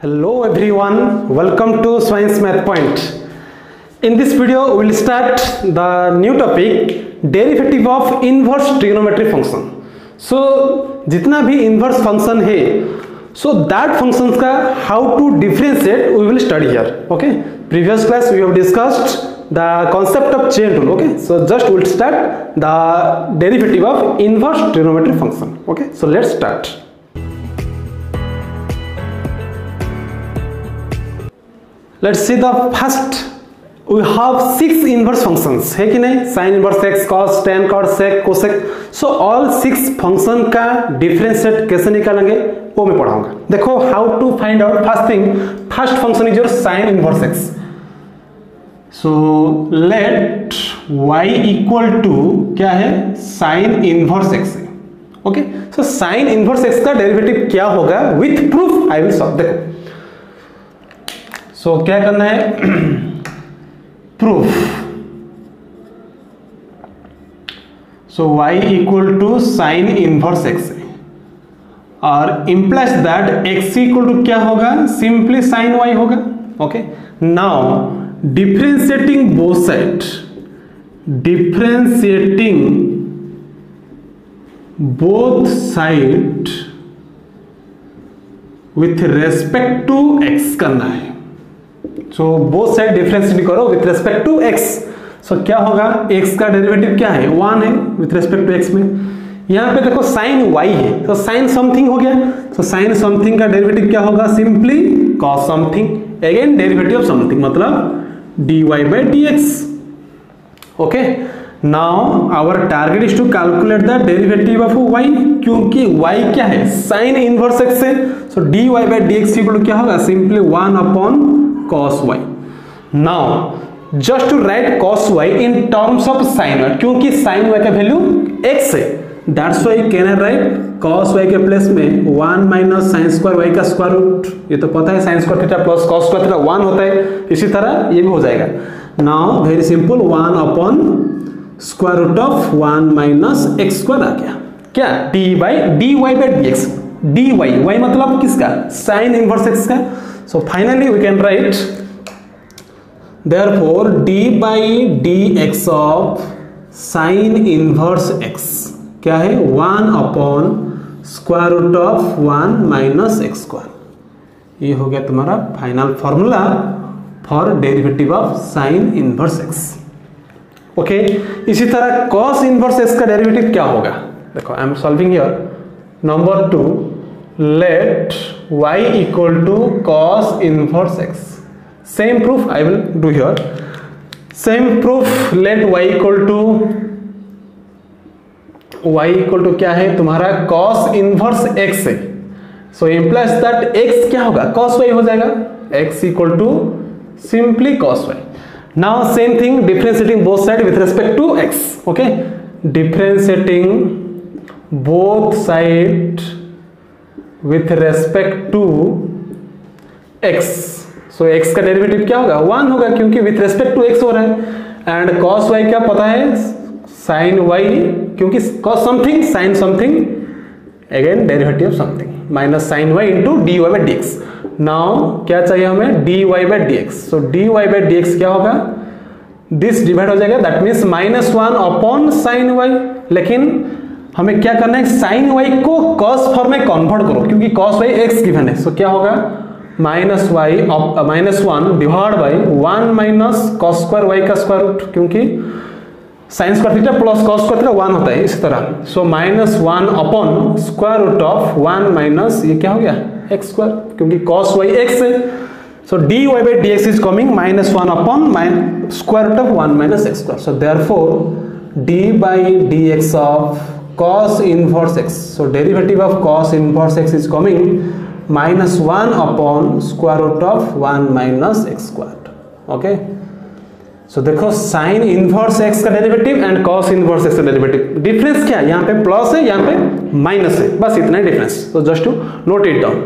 Hello everyone, welcome to Science Math Point. In this video we will start the new topic derivative of inverse trigonometric function. So जितना भी inverse function है, so that functions का how to differentiate we will study here. Okay, previous class we have discussed the concept of chain rule. Okay, so just we will start the derivative of inverse trigonometric function. Okay, so let's start. Let's see the first. We have 6 inverse functions है कि नहीं, sin inverse x, cos, tan, cot, sec, cosec. So all 6 function का differentiate कैसे निकालेंगे वो मैं पढ़ाऊंगा. देखो how to find out. First thing, first function is your sin inverse x. So let y equal to क्या है, sin inverse x. Okay, so sin inverse x का डेरिवेटिव क्या होगा with proof I will solve. देखो so क्या करना है, proof. So y equal to sin inverse x और implies that x equal to क्या होगा, simply sin y होगा. Okay, now differentiating both sides, differentiating both sides with respect to x करना है. So both side डिफरेंशिएट करो with respect to x. So क्या होगा, x का डेरिवेटिव क्या है, 1 है with respect to x में. यहाँ पे देखो sin y है, तो sin समथिंग हो गया. तो sin समथिंग का डेरिवेटिव क्या होगा, simply cos something, again derivative of something मतलब dy by dx. Okay, now our target is to calculate the derivative of y, क्योंकि y क्या है, sin इनवर्स x है. So dy by dx equal to क्या होगा, simply 1 upon cos y. Now just to write cos y in terms of sin y, क्योंकि sin y का value x है, that's why can I write cos y के place में 1 minus sin square y का square root. ये तो पता है sin square theta plus cos square theta 1 होता है, इसी तरह ये भी हो जाएगा. Now very simple, 1 upon square root of 1 minus x square आ गया. क्या dy by dx, dy y मतलब किसका, sin इनवर्स x का. So finally we can write therefore d by dx of sin inverse x क्या है, 1 upon square root of 1 minus x square. ये हो गया तुम्हारा final formula for derivative of sin inverse x. Okay, इसी तरह cos inverse x का derivative क्या होगा, देखो I am solving here. Number 2, let y equal to cos inverse x. Same proof I will do here. Same proof, let y equal to क्या है तुम्हारा cos inverse x है. So implies that x क्या होगा, cos y हो जाएगा, x equal to simply cos y. Now same thing, differentiating both sides with respect to x. Okay, differentiating both sides with respect to x. So x का derivative क्या होगा, 1 होगा, क्योंकि with respect to x हो रहा है. And cos y क्या पता है, sin y, क्योंकि cos something sin something, again derivative of something minus sin y into dy by dx. Now क्या चाहिए हमें, dy by dx. So dy by dx क्या होगा, दिस डिवाइड हो जाएगा, that means -1 upon sin y. लेकिन हमें क्या करना है, sin y को cos फॉर्म में कन्वर्ट करो, क्योंकि cos y x गिवन है. सो क्या होगा, -1 divide by 1 minus cos square y का स्क्वायर रूट, क्योंकि sin square theta plus cos square theta 1 होता है, इसी तरह. So -1 upon square root of 1 minus ये क्या हो गया, x स्क्वायर, क्योंकि cos y x है. So dy by dx is coming -1 upon square root of 1 minus x square. So therefore d by dx of cos inverse x. So derivative of cos inverse x is coming -1 upon square root of 1 minus x squared. Okay. So देखो sin inverse x का derivative and cos inverse x का derivative, difference क्या है, यहाँ पे plus है, यहाँ पे माइनस है, बस इतना ही डिफरेंस. तो just to note it down.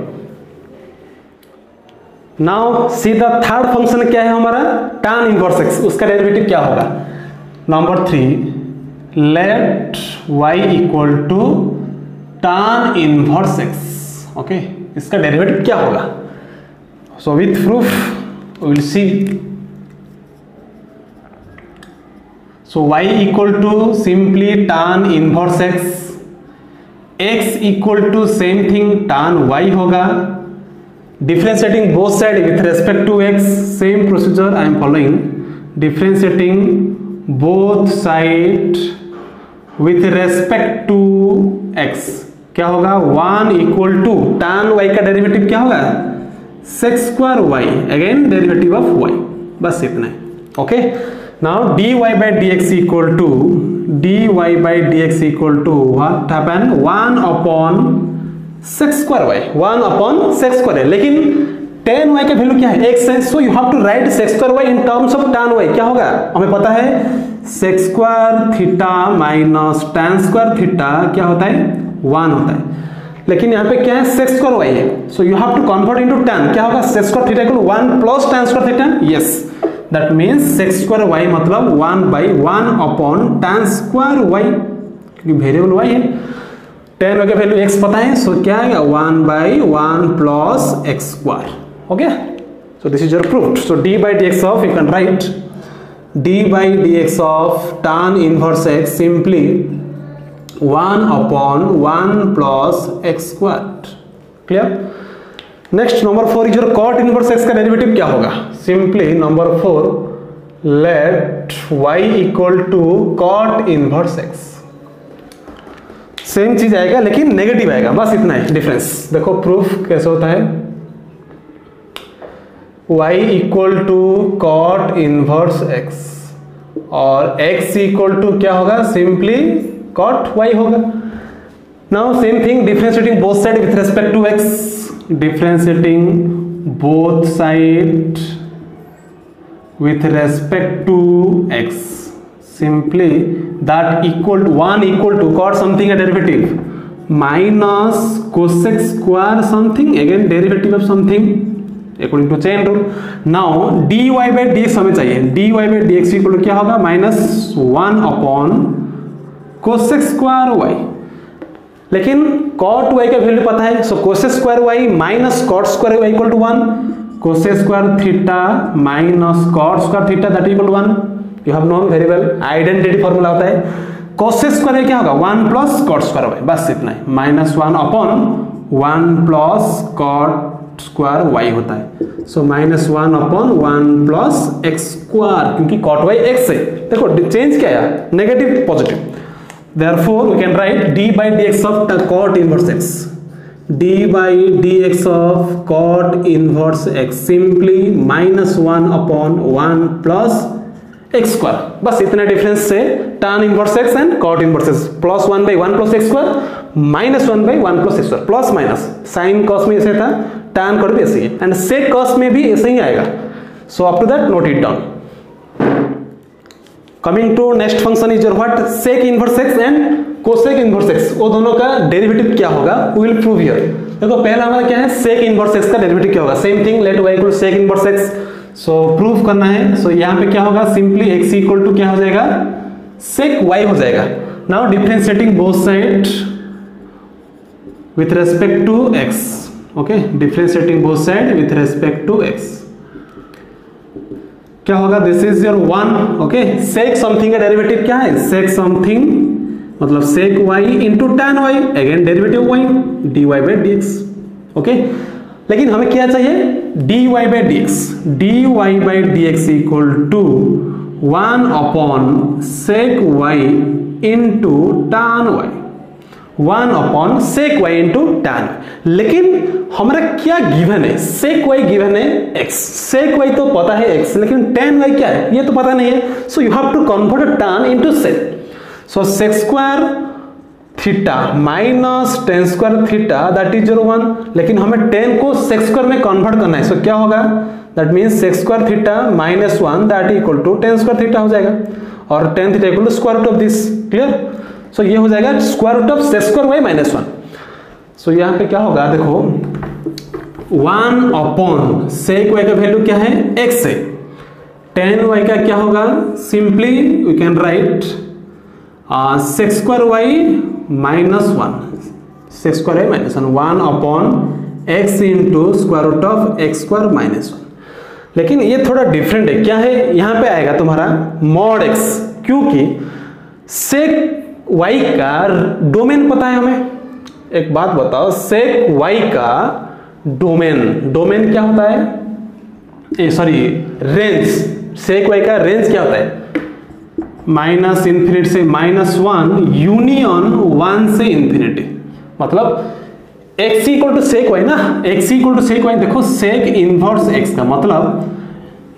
Now see the third function क्या है हमारा, tan inverse x. उसका डेरिवेटिव क्या होगा, number 3, let y equal to tan inverse x. ओके, इसका डेरिवेटिव क्या होगा, So with proof we will see. So y equal to simply tan inverse x equal to same thing tan y होगा. Differentiating both side with respect to x, same procedure I am following. Differentiating both side with respect to x, क्या होगा 1 equal to tan y का derivative क्या होगा sec square y, again derivative of y, बस इतना है. Okay, now dy by dx equal to what happen 1 upon sec square y, 1 upon sec square है, लेकिन tan y का वैल्यू क्या है x है, so you have to write sec square y in terms of tan y. क्या होगा, हमें पता है sec square theta minus tan square theta क्या होता है 1 होता है, लेकिन यहाँ पे क्या है sec square y है, so you have to convert into tan. क्या होगा sec square theta equal 1 plus tan square theta, yes that means sec square y मतलब 1 by 1 upon tan square y, क्योंकि वेरिएबल y है. tan y का value x पता है, सो क्या आएगा 1 by 1 plus x square. Okay, so this is your proof. So d by dx of, you can write d by dx of tan inverse x simply 1 upon 1 plus x squared. Clear? Next number 4 is your cot inverse x का derivative क्या होगा. Simply number 4 let y equal to cot inverse x. Same चीज आएगा लेकिन negative आएगा, बस इतना है डिफरेंस. देखो प्रूफ कैसे होता है. y equal to cot inverse x और x इक्वल टू क्या होगा सिंपली कॉट y होगा. Now same thing differentiating both side with respect to x, differentiating both side with respect to x simply that equal to 1 equal to cot something a derivative minus cosec square something, again derivative of something according to chain rule. Now dy by dx हमें चाहिए, dy by dx equal to क्या होगा minus 1 upon cosec square y, लेकिन cot y का value पता है, so cosec square y minus cot square y equal to 1, cosec square theta minus cot square theta that equal to 1. You have known very well, identity formula होता है. cosec square क्या होगा 1 plus cot square y, बस इतना है, minus 1 upon 1 plus cot square y होता है. So minus 1 upon 1 plus x square, क्योंकि cot y x है. देखो चेंज क्या आया, negative positive. Therefore we can write d by dx of cot inverse x, d by dx of cot inverse x simply minus 1 upon 1 plus x square. बस इतने difference से tan inverse x and cot inverse x plus 1 by 1 plus x square minus 1 by 1 plus x square, plus minus sine cos में ऐसे था, tan cot भी ऐसे ही है, and sec cos में भी ऐसे ही आएगा. So up to that note it down. Coming to next function is your what sec inverse x and cosec inverse x, वो दोनों का डेरिवेटिव क्या होगा वी विल प्रूव हियर. देखो पहला हमारा क्या है sec इनवर्स x का डेरिवेटिव क्या होगा, same thing let y equal sec inverse x. So proof करना है. सो यहाँ पे क्या होगा सिंपली x इक्वल टू क्या हो जाएगा sec y हो जाएगा. Now differentiating both side with respect to x. Okay, differentiating both side with respect to x क्या होगा, this is your 1. Okay, sec something का डेरिवेटिव क्या है, sec समथिंग मतलब sec y into tan y, again derivative y dy by dx. Okay, लेकिन हमें क्या चाहिए dy by dx, dy by dx equal to 1 upon sec y into tan y, 1 upon sec y into tan. लेकिन हमारा क्या given है, sec y given है x, sec y तो पता है x, लेकिन tan y क्या है ये तो पता नहीं है. So you have to convert tan into sec. सो sec square theta minus tan square theta that is your 1, लेकिन हमें tan को sec स्क्वायर में कन्वर्ट करना है. सो क्या होगा, that means sec square theta minus 1 that equal to tan square theta हो जाएगा, और tan theta equal to square root of this. Clear. So ये हो जाएगा square root of sec square y minus 1. So यहाँ पे क्या होगा, देखो 1 अपॉन sec y का वैल्यू क्या है x है, tan y का क्या होगा simply we can write sec square y minus 1, sec square y minus 1, 1 upon x into square root of x square minus 1। लेकिन ये थोड़ा डिफरेंट है, क्या है, यहाँ पे आएगा तुम्हारा मॉड x, क्योंकि सेक y का डोमेन पता है हमें। एक बात बताओ, सेक y का डोमेन क्या होता है, सॉरी रेंज, सेक y का रेंज क्या होता है, माइनस इन्फिनिटी से -1 यूनियन 1 से इन्फिनिटी। मतलब x equal to sec y ना, x equal to sec y, देखो सेक इनवर्स x का मतलब,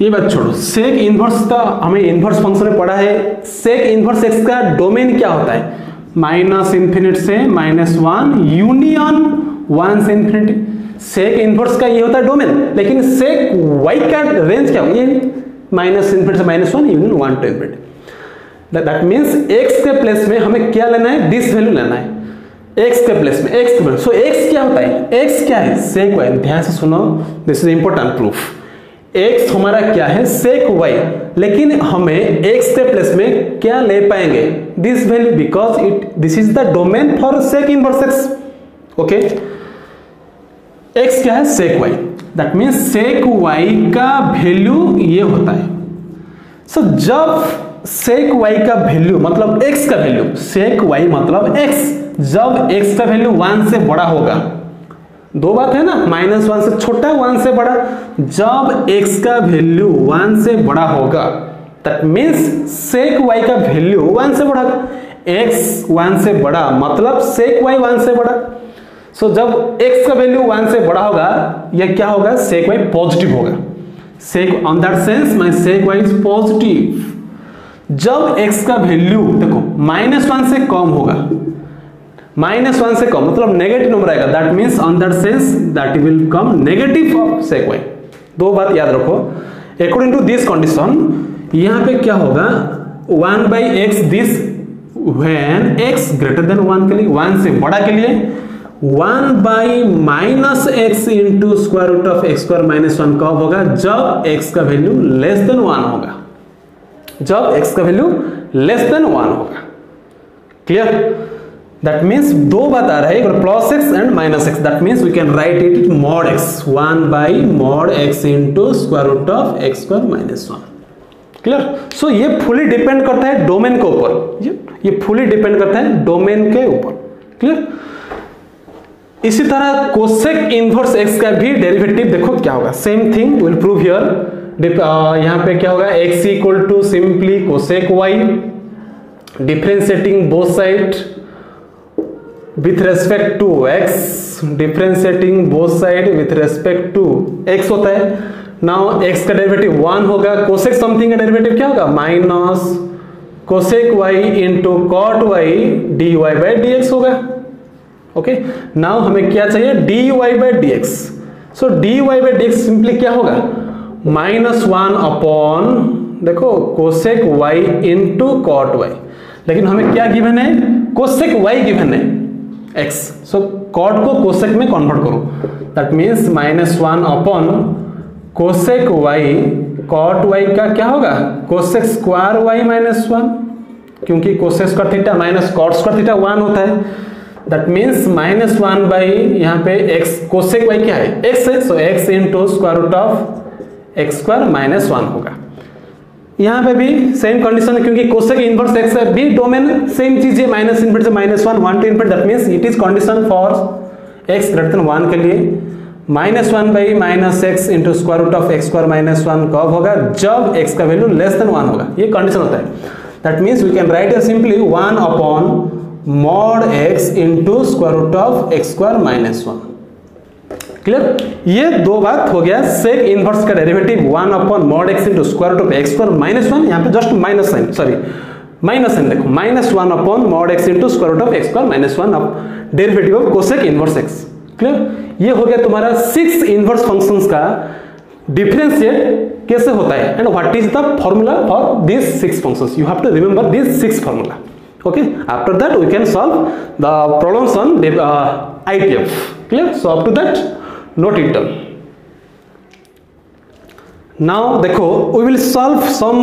ये बात छोड़ो, सेक इनवर्स का हमें इनवर्स फंक्शन में पढ़ा है, सेक इनवर्स x का डोमेन क्या होता है, माइनस इन्फिनिटी से -1 यूनियन 1 से इन्फिनिटी। सेक इनवर्स का ये होता है डोमेन, लेकिन सेक y का रेंज क्या होगा, ये माइनस इन्फिनिटी से -1 union 1 to infinity. That means x के प्लेस में हमें क्या लेना है, दिस वैल्यू लेना है, x के प्लेस में, x के प्लेस। सो x क्या होता है, x क्या है, सेक y। ध्यान से सुनो, this is important proof. x हमारा क्या है, सेक y, लेकिन हमें x के प्लेस में क्या ले पाएंगे, this value, because this is the domain for sec inverse x। Okay, x क्या है, sec y। That means sec y का वैल्यू ये होता है। सो जब सेक y का वैल्यू मतलब x का वैल्यू, सेक y मतलब x, जब x का वैल्यू 1 से बड़ा होगा, दो बात है ना, -1 से छोटा 1 से बड़ा, जब x का वैल्यू 1 से बड़ा होगा, दैट मीन्स सेक y का वैल्यू 1 से बड़ा, x 1 से बड़ा मतलब सेक y 1 से बड़ा। सो जब x का वैल्यू 1 से बड़ा होगा, यह क्या होगा, सेक y पॉजिटिव होगा। Sec on that sense my sec y is positive. जब x का वैल्यू देखो -1 से कम होगा, -1 से कम मतलब नेगेटिव नंबर आएगा, that means on that sense that will come negative of sec y। दो बात याद रखो, अकॉर्डिंग टू दिस कंडीशन यहां पे क्या होगा, 1/x this when x greater than 1 के लिए, 1 से बड़ा के लिए 1/-x into square root of x square minus 1 कब होगा, जब x का वैल्यू लेस देन 1 होगा, जब x का वैल्यू लेस देन 1 होगा। क्लियर? दैट मीन्स दो बात आ रहा है, plus x and minus x, that means we can write it mod x, 1/mod x into square root of x square minus 1। Clear? So ये fully depend करता है domain के ऊपर, ये फुली डिपेंड करता है डोमेन के ऊपर। क्लियर? इसी तरह कोसेक इनवर्स x का भी डेरिवेटिव देखो क्या होगा, same thing will prove here. यहां पे क्या होगा, x equal to simply cosec y, differentiating both side with respect to x, differentiating both side with respect to x होता है। नाउ x का डेरिवेटिव 1 होगा, कोसेक समथिंग का डेरिवेटिव क्या होगा, minus cosec y into cot y dy by dx होगा। Okay, now हमें क्या चाहिए, dy by dx। So dy by dx simply क्या होगा, -1 अपॉन देखो cosec y into cot y, लेकिन हमें क्या गिवन है, कोसेक y गिवन है x। सो कॉट को कोसेक में कन्वर्ट करो, that means -1 upon cosec y, cot y का क्या होगा, कोसेक स्क्वायर y माइनस 1, क्योंकि cosec square theta minus cot square theta 1 होता है, दैट मीन्स -1 बाई यहाँ पे x, कोसेक y क्या है, x है, so x into square root of x square minus 1 होगा। यहाँ पे भी सेम कंडीशन है, क्योंकि कोसेक इनवर्स x है, भी डोमेन सेम चीज है, माइनस इनवर्स से -1, 1 to inverse, that means it is condition for x greater than 1 के लिए -1/-x into square root of x square minus 1 कब होगा, जब x का वैल्यू लेस देन 1 होगा, ये कंडीशन होता है। That means we can write it simply 1 upon mod x into square root of x square minus 1। Clear? ये दो बात हो गया, सेक इनवर्स का derivative 1 upon mod x into square root of x square minus 1, यहाँ पे just minus sign, sorry minus sign देखो, -1 upon mod x into square root of x square minus 1 of derivative of cosec inverse x। Clear? ये हो गया तुम्हारा 6 inverse functions का differentiate कैसे होता है, and what is the formula for this 6 functions, you have to remember this 6 formula. Okay, after that we can solve the problems on ITF. Clear? So up to that note it down. Now देखो we will solve some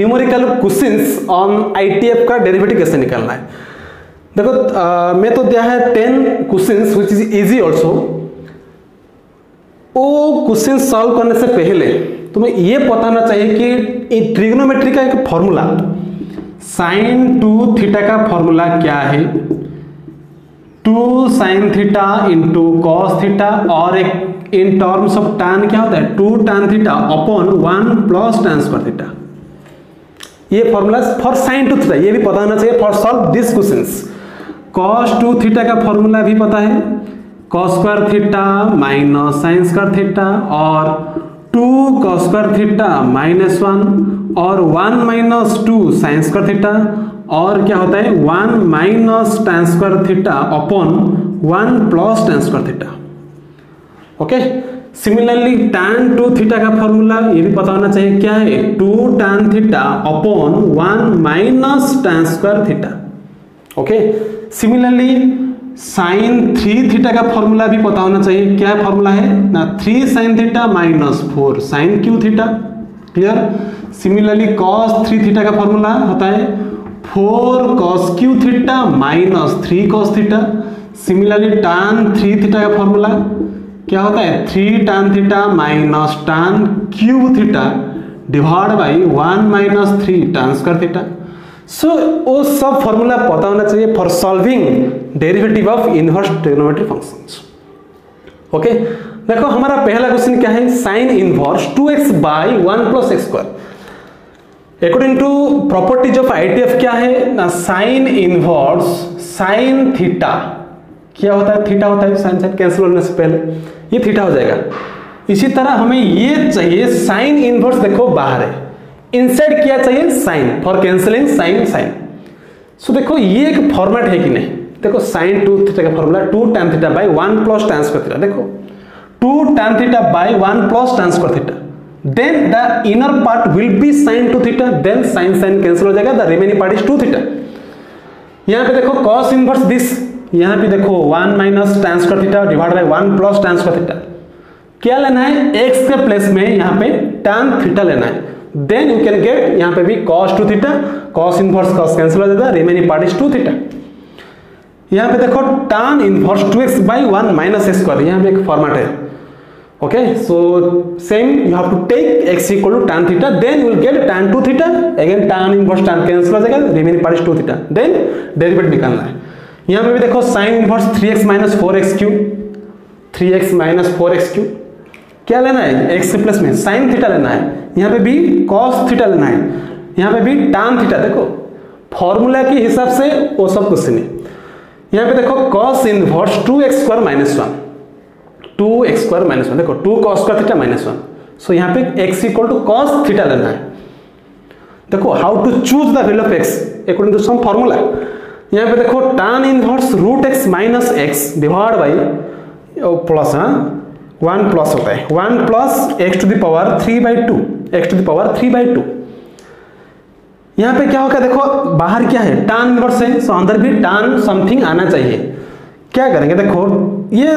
numerical questions on ITF का derivative कैसे निकालना है। देखो मैं तो दिया है 10 questions which is easy also, वो क्वेश्चन सॉल्व करने से पहले तुम्हें ये पता होना चाहिए कि ट्रिग्नोमेट्री का एक फॉर्मूला sin 2 थीटा का फॉर्मूला क्या है, 2 sin theta into cos theta, और एक इन टर्म्स ऑफ tan क्या होता है 2 tan theta upon 1 plus tan square theta. ये फॉर्मूला फॉर sin 2 थीटा ये भी पता होना चाहिए for solve this questions. cos 2 theta का फॉर्मूला भी पता है, cos square theta minus sin square theta, और 2 cos स्क्वायर थीटा माइनस 1 और 1 माइनस 2 sin स्क्वायर थीटा, और क्या होता है 1 minus tan square theta upon 1 plus tan square theta. Okay, similarly tan 2 theta का फॉर्मूला ये भी पता होना चाहिए, क्या है 2 tan theta upon 1 minus tan square theta. Okay, similarly sin 3 theta का फॉर्मूला भी पता होना चाहिए, क्या फॉर्मूला है ना 3 sin theta minus 4 sin cube theta. Clear. Similarly cos 3 theta का फॉर्मूला होता है 4 cos cube theta minus 3 cos theta. Similarly tan 3 theta का फॉर्मूला क्या होता है 3 tan theta minus tan cube theta divide by 1 minus 3 tan square theta. So वो सब formula पता होना चाहिए for solving derivative of inverse trigonometric functions. Okay, देखो हमारा पहला क्वेश्चन क्या है, sine inverse 2x by 1 plus x square. According to properties of ITF क्या है ना साइन इनवर्स साइन थीटा क्या होता है, थीटा होता है, साइन साइन कैंसिल होने से पहले ये थीटा हो जाएगा। इसी तरह हमें ये चाहिए साइन इनवर्स, देखो बाहर है, इनसाइड क्या चाहिए sine for cancelling sine sine. So देखो ये एक फॉर्मेट है कि नहीं, देखो साइन 2 थीटा का formula 2 tan theta by 1 plus tan square theta. देखो 2 tan theta by 1 plus tan square theta, then the inner part will be sin 2 theta, then sin sin cancel हो जाएगा, the remaining part is 2 theta. यहाँ पे देखो cos inverse this, यहाँ पे देखो 1 minus tan square theta divide by 1 plus tan square theta. क्या लेना है x के प्लेस में यहाँ पे tan थीटा लेना है, देन यू कैन गेट यहाँ पे भी cos 2 theta, cos inverse cos cancel हो जाएगा, रिमेनिंग पार्ट इज 2 थीटा। यहाँ पे देखो tan inverse 2x by 1 minus x square, यहाँ पे एक फॉर्मेट है। Okay, so same you have to take x equal to tan theta, then you will get tan 2 theta, again tan inverse tan cancel हो जाएगा, remaining part is 2 theta, then derivative निकालना है। यहाँ पे भी देखो sin inverse 3x minus 4x cube, 3x minus 4x cube, क्या लेना है x के प्लस में sin थीटा लेना है, यहाँ पे भी cos थीटा लेना है, यहाँ पे भी tan थीटा। देखो फॉर्मूला के हिसाब से वो सब कुछ नहीं। यहाँ पे देखो cos inverse 2x square minus 1, 2x square minus 1, देखो 2 cos square theta minus 1, so यहाँ पे x equal to cos theta लेना है। देखो how to choose the value of x according to some formula. यहाँ पे देखो tan inverse root x minus x divide by plus 1 plus होता है 1 plus x to the power 3/2, x to the power 3/2। यहाँ पे क्या होगा, देखो बाहर क्या है tan इनवर्स है, सो अंदर भी tan समथिंग आना चाहिए। क्या करेंगे, देखो ये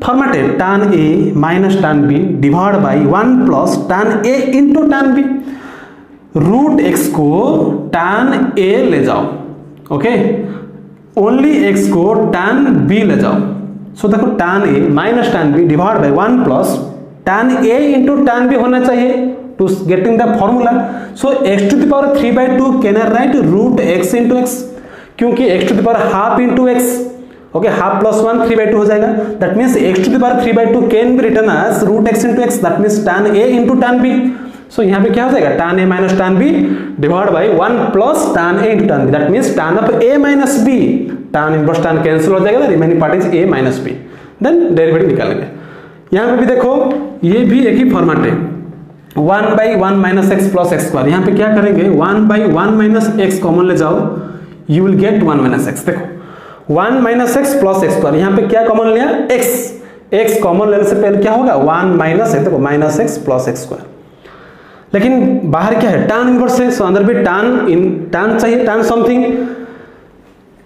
फॉर्मेट है tan a minus tan b divide by 1 plus tan a into tan b। Root x को tan a ले जाओ, ओके, ओनली x को tan b ले जाओ। सो देखो tan a minus tan b divide by 1 plus tan a into tan b होना चाहिए to getting the formula. So x to the power 3/2 can I write root x into x, क्योंकि x to the power half into x, okay, half plus 1 3/2 हो जाएगा, that means x to the power 3/2 can be written as root x into x, that means tan a into tan b। So यहाँ पे क्या हो जाएगा tan a minus tan b divide by 1 plus tan a into tan b, that means tan of a minus b, tan inverse tan cancel हो जाएगा, remaining part is a minus b, then derivative निकालेंगे। यहाँ पे भी देखो ये भी एक ही फॉर्मेट है 1 by 1 minus x plus x square. यहाँ पे क्या करेंगे 1 बाई 1 माइनस एक्स कॉमन ले जाओ, you will gate 1 minus x. देखो 1 minus x plus x square, यहाँ पे क्या कॉमन लिया x, x कॉमन लेने से पहले क्या होगा 1 माइनस एक्स, देखो minus x plus x square. लेकिन बाहर क्या है tan इनवर्स है, सो अंदर भी tan चाहिए, tan समथिंग।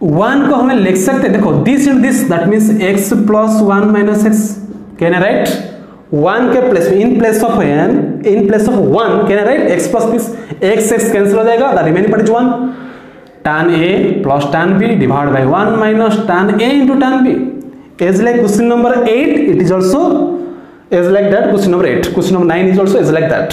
1 को हमें लिख सकते हैं, देखो this in this, that means x plus 1 minus x, can I write 1 के प्लेस में in place of 1 can I write x plus this, x cancel हो जाएगा, the remaining part is 1, tan a plus tan b divide by 1 minus tan a into tan b। As like question number 8 it is also is like that. Question number 8, question number 9 is also is like that.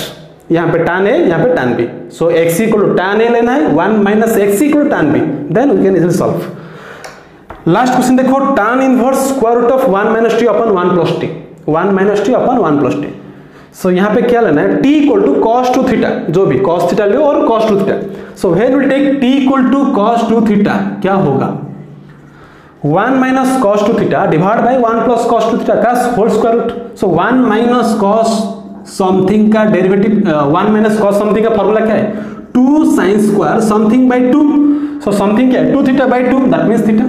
यहाँ पे tan a, यहाँ पे tan b, सो x equal to tan a लेना है, 1 minus x equal to tan b, then we can easily solve. Last question देखो, tan inverse square root of 1 minus t upon 1 plus t, 1 minus t upon 1 plus t. So यहाँ पे क्या लेना है, t equal to cos two theta, जो भी cos theta लो और cos two theta. So when we take t equal to cos two theta, क्या होगा 1 minus cos two theta divide by 1 plus cos two theta का whole square root. So 1 minus cos something का derivative, 1 minus cos something का formula क्या है, 2 sin square something by 2। So something क्या है, 2 theta by 2, that means theta.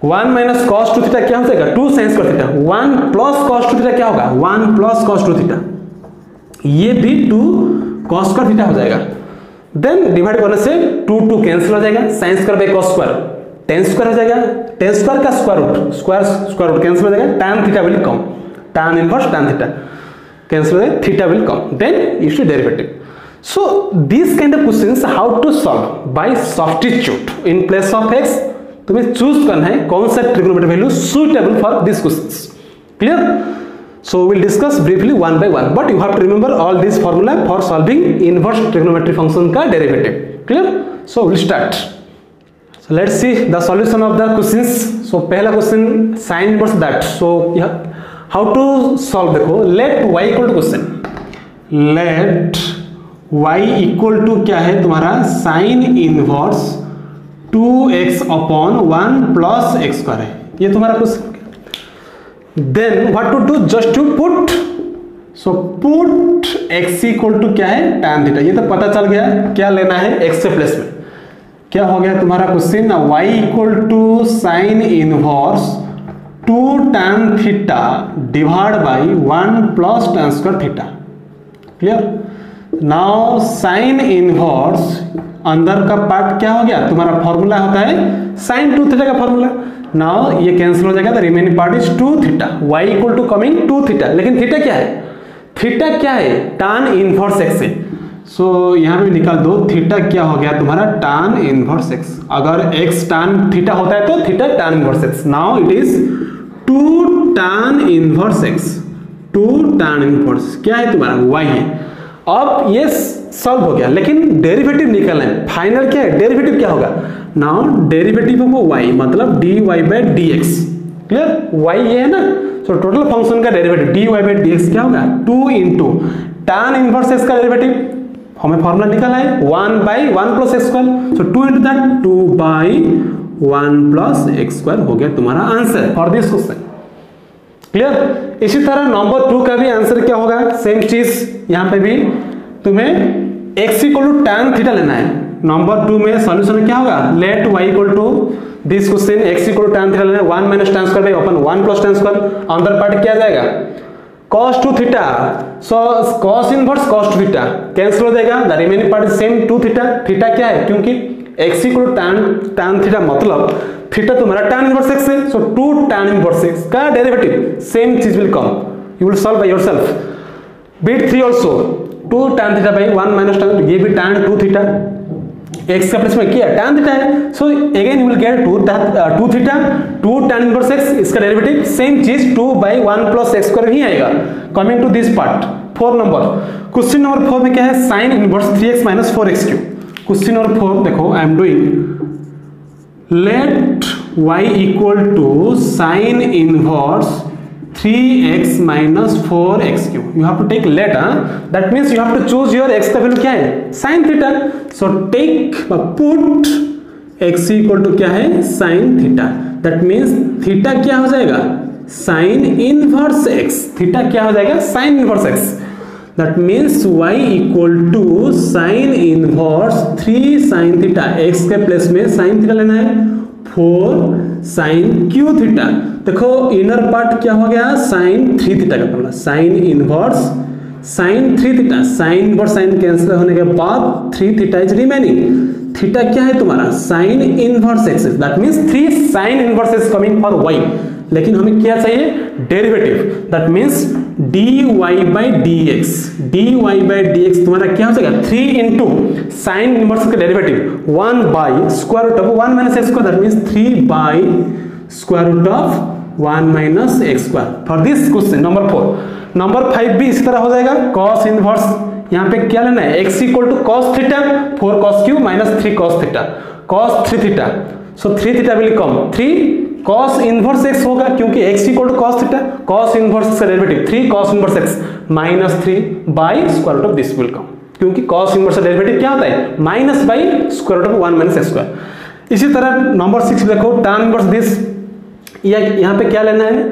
1 minus cos two theta क्या हो जाएगा, 2 sin square theta. 1 plus cos two theta क्या होगा, 1 प्लस cos टू थीटा, ये भी 2 cos स्क्वायर थीटा हो जाएगा। देन डिवाइड करने से 2 कैंसिल हो जाएगा, sin square by cos square tan square हो जाएगा, tan स्क्वायर का square root, square root cancel हो जाएगा, tan theta will come, tan inverse tan theta cancel हो जाएगा, theta will come, then you should derivative. So this kind of questions how to solve by substitute in place of x। तुम्हें choose करना है कौन सा trigonometric value suitable for this questions, clear. So we'll discuss briefly one by one, but you have to remember all these formula for solving inverse trigonometric function का derivative, clear? So we'll start. So let's see the solution of the questions. So पहला question sin inverse that. So how to solve देखो, let y equal to question, let y equal to क्या है तुम्हारा sin inverse 2x upon 1 plus x square है, ये तुम्हारा question. Then what to do, just to put, so put x equal to क्या है tan theta, ये तो पता चल गया क्या लेना है x के प्लेस में। क्या हो गया तुम्हारा question, y equal to sine inverse 2 tan theta divide by 1 plus tan square theta, clear. Now sine inverse अंदर का पार्ट क्या हो गया तुम्हारा, फॉर्मूला होता है साइन 2 थीटा का फॉर्मूला। नाउ ये कैंसिल हो जाएगा, the remaining part is 2 theta, y equal to coming 2 theta, लेकिन थीटा क्या है, थीटा क्या है tan इनवर्स x है। सो यहाँ पे निकाल दो, थीटा क्या हो गया तुम्हारा tan इनवर्स x, अगर x tan थीटा होता है तो theta tan inverse x। Now it is 2 tan inverse x, 2 tan inverse क्या है तुम्हारा y है। अब ये सॉल्व हो गया, लेकिन डेरिवेटिव निकालना है, फाइनल क्या है डेरिवेटिव क्या होगा। नाउ डेरिवेटिव ऑफ y मतलब dy by dx, clear, y ये है ना। सो टोटल फंक्शन का डेरिवेटिव dy बाय dx क्या होगा, 2 इंटू tan इनवर्स x का डेरिवेटिव, हमें फॉर्मूला निकाला है 1 by 1 plus x square. So 2 into that 2 by 1 plus x square हो गया तुम्हारा answer for this question, clear. इसी तरह नंबर 2 का भी आंसर क्या होगा, सेम चीज यहाँ पे भी तुम्हें x equal to tan theta लेना है। नंबर 2 में सॉल्यूशन क्या होगा, let y equal to this question x equal to tan theta लेना है, 1 minus tan square by upon 1 plus tan square, अंदर पार्ट क्या जाएगा cos two theta. So cos inverse cos two theta cancel हो जाएगा, the remaining part is same 2 theta. Theta क्या है, क्योंकि x equal to tan theta मतलब theta तुम्हारा tan इनवर्स x है। सो 2 tan इनवर्स x का डेरिवेटिव सेम चीज will come, you will solve by yourself. Bit 3 also 2 tan theta by 1 minus tan, ये भी tan 2 थीटा, x का place में क्या tan थीटा है। So again you will get 2 theta 2 tan inverse x, इसका derivative same चीज 2 bye 1 plus x square ही आएगा। Coming to this part 4 number, question number 4 में क्या है, sin inverse 3x minus 4x cube. Question number 4 देखो, I am doing let y equal to sin inverse 3x minus 4x cube. You have to take let, that means you have to choose your x का value क्या है, sin theta. So take put x equal to क्या है, sin theta. That means theta क्या हो जाएगा, sin inverse x. theta क्या हो जाएगा, sin inverse x. That means y equal to sin inverse 3 sin theta. x के प्लेस में sin theta लेना है, 4 sin q थीटा। देखो इनर पार्ट क्या हो गया, sin 3 थीटा का formula, sin inverse sin 3 theta, sin inverse sin cancel होने के बाद 3 थीटा इज रिमेनिंग। थीटा क्या है तुम्हारा, sin inverse x, that means 3 sin inverse x coming for y। लेकिन हमें क्या चाहिए, derivative, that means dy by dx, dy by dx तुम्हारा क्या हो जाएगा, 3 इंटू साइन इनवर्स का derivative 1 by square root of 1 minus x square, that means 3 by square root of 1 minus x square for this question number 4। Number 5 भी इसी तरह हो जाएगा, cos इनवर्स, यहाँ पे क्या लेना है, x equal to cos theta 4 cos cube minus 3 cos theta, cos 3 theta, so 3 theta will come 3 cos inverse x होगा, क्योंकि x equal to cos theta, cos inverse का derivative 3 cos inverse x minus 3 by square root of this will come, क्योंकि cos inverse का derivative क्या होता है, minus by square root of 1 minus x square. इसी तरह नंबर 6 देखो, tan inverse this, यहाँ पे क्या लेना है,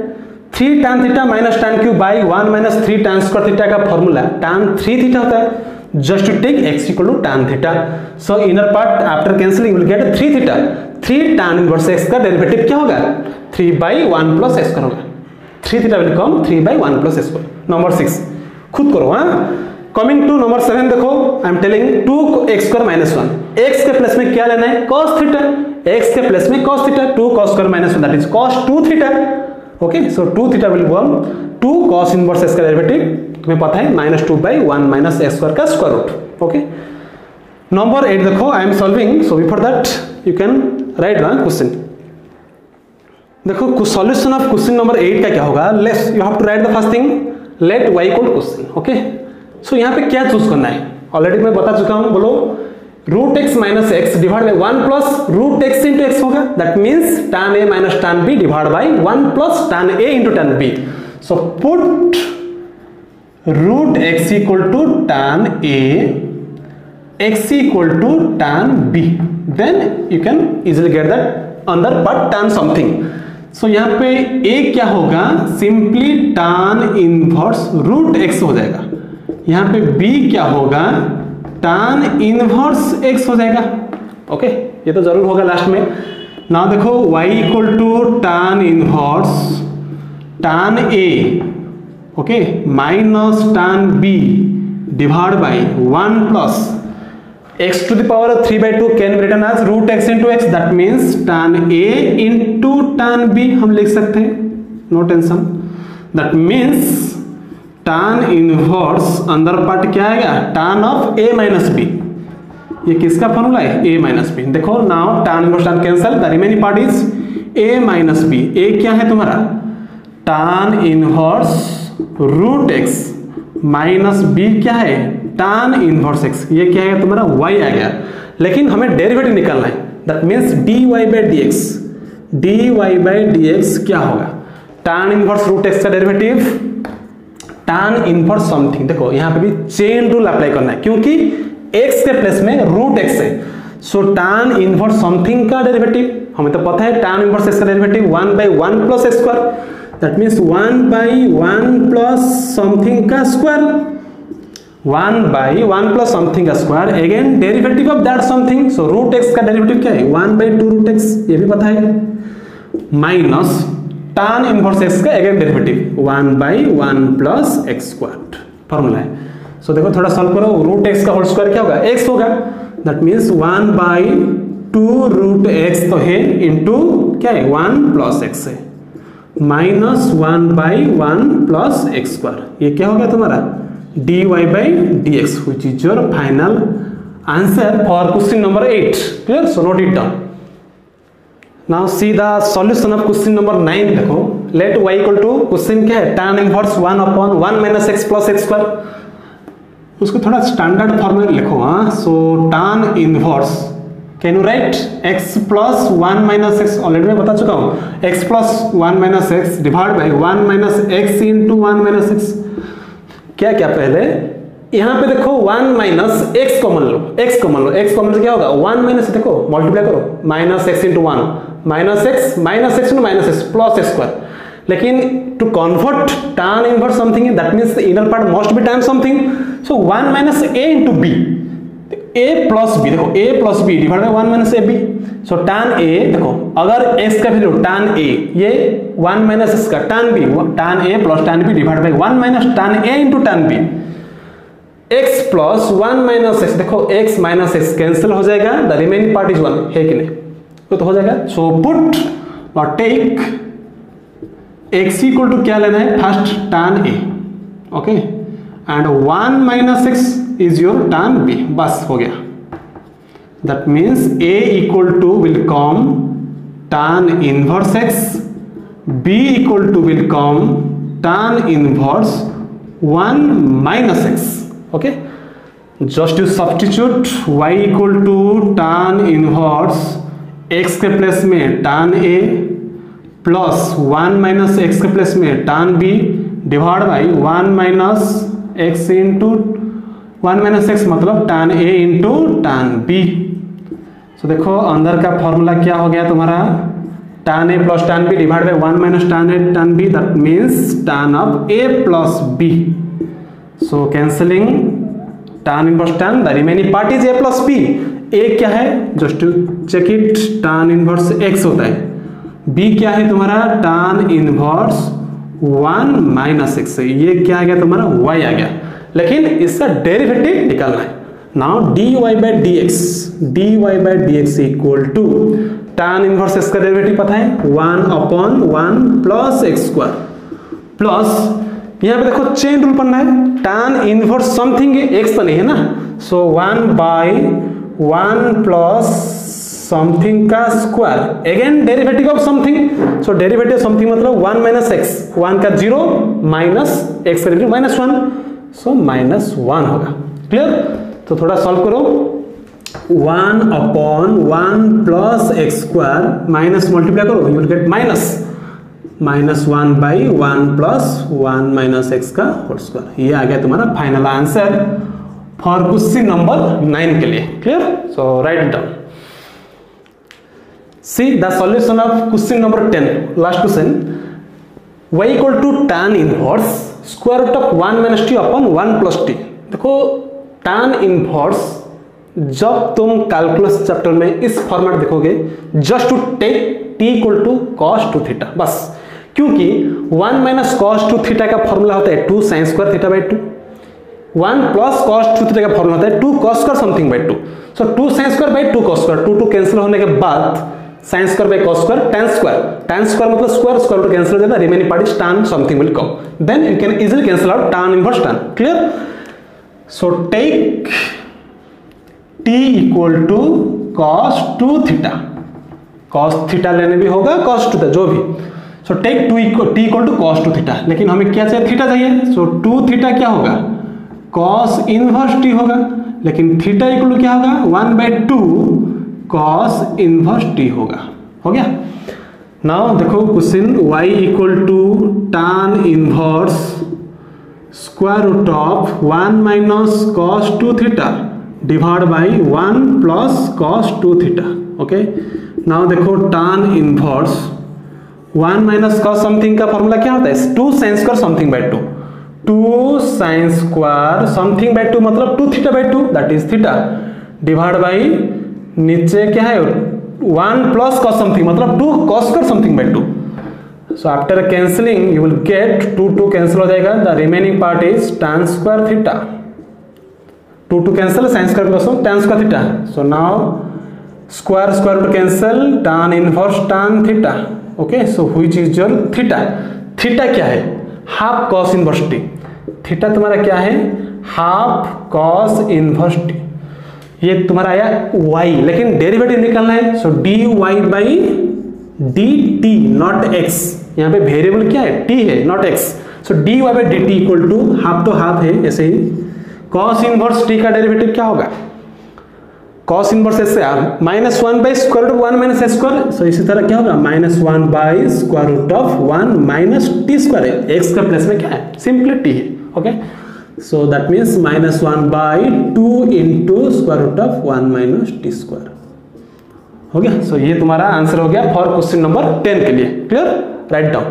3 tan theta minus tan Q by 1 minus 3 tan square theta का फॉर्मूला tan 3 थीटा होता है, just to take x equal to tan theta, so inner part after cancelling you will get 3 theta, 3 tan inverse x का derivative क्या होगा, 3 by 1 plus x होगा, 3 theta will come 3 by 1 plus x। Number 6 खुद करो। हाँ, coming to number 7 देखो, I am telling 2x square minus 1, x के place में क्या लेना है, cos थीटा, x के प्लेस में cos theta, 2 cos square minus 1 that is cos 2 theta. Okay, so 2 theta will come 2 cos inverse x का derivative तुम्हें पता है minus 2 by 1 minus x square का स्क्वायर रूट। ओके, नंबर 8 देखो, I am solving, so before that you can write the question. देखो solution of question number 8 का क्या होगा, let's you have to write the first thing, let y equal question. Okay, so यहाँ पे क्या choose करना है, ऑलरेडी मैं बता चुका हूँ, बोलो root x minus x divide by 1 plus root x into x होगा, that means tan a minus tan b divide by 1 plus tan a into tan b। So put root x equal to tan a, x equal to tan b, then you can easily get that under part tan something। so यहाँ पे a क्या होगा, simply tan inverse root x हो जाएगा, यहाँ पे b क्या होगा, tan inverse x हो जाएगा। ओके, ये तो जरूर होगा लास्ट में। ना देखो y equal to tan inverse tan a, okay, minus tan b divide by 1 plus x to the power 3/2 can be written as root x into x, that means tan a into tan b हम लिख सकते हैं, no tension. That means tan inverse अंदर part क्या आएगा, tan of a minus b, ये किसका formula है, a माइनस b। देखो now tan inverse tan cancel, the remaining part is a minus b। a क्या है तुम्हारा, tan inverse root x minus b क्या है, tan इनवर्स एक्स, ये क्या है तुम्हारा y आ गया, लेकिन हमें डेरिवेटिव निकालना है, that means dy by d x, dy by d x क्या होगा, tan इनवर्स रूट एक्स का डेरिवेटिव tan इनवर्स समथिंग। देखो यहाँ पे भी चेन रूल अप्लाई करना है, क्योंकि x के प्लेस में रूट x है, सो tan इनवर्स समथिंग का डेरिवेटिव हमें तो पता है, tan इनवर्स x का derivative 1 by 1 plus x square, that means 1 by 1 plus something का स्क्वायर, 1 बाई 1 प्लस समथिंग का square, again derivative of that something, so root x का derivative क्या है, 1 बाई 2 रूट एक्स, ये भी पता है, माइनस tan इनवर्स एक्स का again derivative 1 by 1 plus x square formula है। सो देखो थोड़ा सॉल्व करो, रूट एक्स का होल स्क्वायर क्या होगा, x होगा, that means 1 by 2 root x तो है इंटू क्या है 1 प्लस एक्स है, minus 1 by 1 plus x square, ये क्या हो गया तुम्हारा dy by d x, which is your final answer for question number 8। Clear, so note it down. Now see the solution of question number 9। देखो let y equal to, question क्या है, tan inverse 1 upon 1 minus x plus x square, उसको थोड़ा standard form में लिखो। हाँ, so tan inverse can you write x plus 1 minus x, already मैं बता चुका हूँ, x plus 1 minus x divide by 1 minus x into 1 minus x. क्या क्या पहले यहाँ पे देखो 1 माइनस एक्स कॉमन लो, x कॉमन लो, x कॉमन से क्या होगा 1 माइनस, देखो मल्टीप्लाई करो, minus x into 1 minus x into minus x plus x square. लेकिन to convert tan inverse something, that means the inner part must be tan something, so 1 minus a into b, a plus b, देखो a plus b divide by 1 minus ab, so tan a, देखो अगर x का value tan a, ये 1 minus x का tan b, tan a plus tan b divide by 1 minus tan a into tan b, x plus 1 minus x, देखो x minus x cancel हो जाएगा, the remaining part is 1, है कि नहीं, तो हो जाएगा। सो पुट और टेक x इक्वल टू क्या लेना है, first tan a, okay, and 1 minus x is your tan b, बस हो गया। that means a equal to will come tan inverse x, b equal to will come tan inverse 1 minus x. Okay, just you substitute y equal to tan inverse x के place में tan a plus 1 minus x के place में tan b divide by 1 minus x into 1 minus x मतलब tan a into tan b. सो देखो अंदर का formula क्या हो गया तुम्हारा, tan a plus tan b divide by 1 minus tan a tan b, that means tan of a plus b. So cancelling tan inverse tan, the remaining part is a plus b. a क्या है, just to check it, tan inverse x होता है. b क्या है तुम्हारा, tan inverse 1 minus x है. ये क्या आ गया तुम्हारा, y आ गया. लेकिन इसका डेरिवेटिव निकालना है. Now dy by dx equal to tan inverse x का डेरिवेटिव पता है 1/1 प्लस x स्क्वायर प्लस यहाँ पे देखो चेन रूल पढ़ना है, tan इनवर्स समथिंग x तो नहीं है ना, सो 1/1 प्लस समथिंग का square, again derivative of something. So derivative something मतलब 1 माइनस एक्स, 1 का 0 माइनस एक्स का डेरिवेटिव -1, सो -1 होगा. क्लियर. तो थोड़ा सॉल्व करो. 1/1 plus x square minus multiply करो, you will get -1/1 plus 1 minus x का होल स्क्वायर. ये आ गया तुम्हारा final answer for question number 9 के लिए. Clear. So right it down. See the solution of question number 10, last question. y equal to tan inverse square root of 1 minus t upon 1 plus t. देखो tan inverse जब तुम calculus chapter में इस format देखोगे, just to take t equal to cos 2 theta बस, क्योंकि 1 minus cos 2 theta का formula होता है 2 sin square theta by 2, 1 plus cos 2 theta का फॉर्मूला होता है 2 cos square something by 2. So 2 sin square by 2 cos square, 2 cancel होने के बाद sin square by cos square, tan square मतलब स्क्वायर रूट कैंसिल हो जाता है, remaining part is tan something will come, then you can easily cancel out tan inverse tan. Clear. So take t equal to cos 2 theta, cos theta लेने भी होगा cos 2 theta जो भी. सो take t equal to cos 2 theta, लेकिन हमें क्या चाहिए, theta चाहिए. सो 2 थीटा क्या होगा, cos इनवर्स t होगा, लेकिन थीटा इक्वल टू क्या होगा 1/2 cos इनवर्स t होगा. हो गया. नाउ देखो question, y equal to tan inverse square root of 1 minus cos 2 theta divide by 1 plus cos 2 theta. Okay. Now देखो tan inverse 1 minus cos something का formula क्या होता है, 2 sin square something by 2, 2 sin square something by 2 मतलब 2 theta by 2, that is theta divide by नीचे क्या है 1 plus cos something मतलब 2 cos square something by 2. So after cancelling you will get 2 cancel हो जाएगा, the remaining part is tan square theta, 2 cancel, sin square plus tan square theta. So now square root cancel, tan inverse tan theta. Okay. So which is your theta. Theta क्या है, half cos inverse t. Theta तुम्हारा क्या है, half cos inverse t. ये तुम्हारा आया y, लेकिन derivative निकालना है. So dy by dt not x, यहाँ पे वेरिएबल क्या है, t है not x. So dy by dt equal to half तो हाफ है ऐसे ही, cos इनवर्स t का डेरिवेटिव क्या होगा, cos इनवर्स ऐसे -1 by square root 1 minus square. So इसी तरह क्या होगा -1 by square root of 1 minus t square है, x का प्लेस में क्या है, सिंपली t है. Okay. So that means -1 by 2 into square root of 1 minus t square. हो गया. सो ये तुम्हारा आंसर हो गया फॉर क्वेश्चन नंबर 10 के लिए. क्लियर. Write down.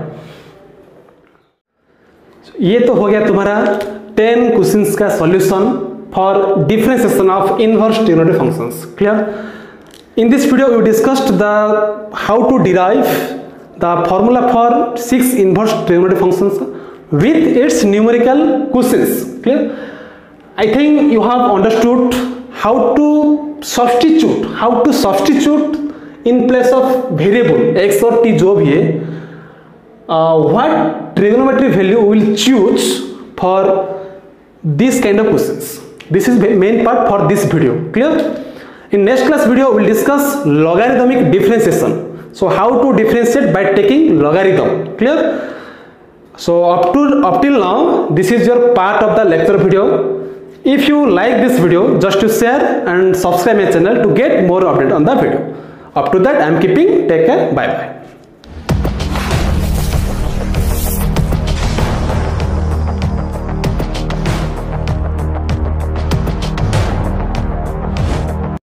ये तो हो गया तुम्हारा 10 क्वेश्चंस का solution for differentiation of inverse trigonometric functions. Clear. In this video we discussed the how to derive the formula for 6 inverse trigonometric functions with its numerical questions. Clear. I think you have understood how to substitute in place of variable x or t जो भी है, what trigonometric value will choose for this kind of questions. This is main part for this video. Clear. In next class video we will discuss logarithmic differentiation. So how to differentiate by taking logarithm. Clear. So up till now, this is your part of the lecture video. If you like this video, just to share and subscribe my channel to get more update on the video. Up to that, I am keeping. Take care. Bye bye.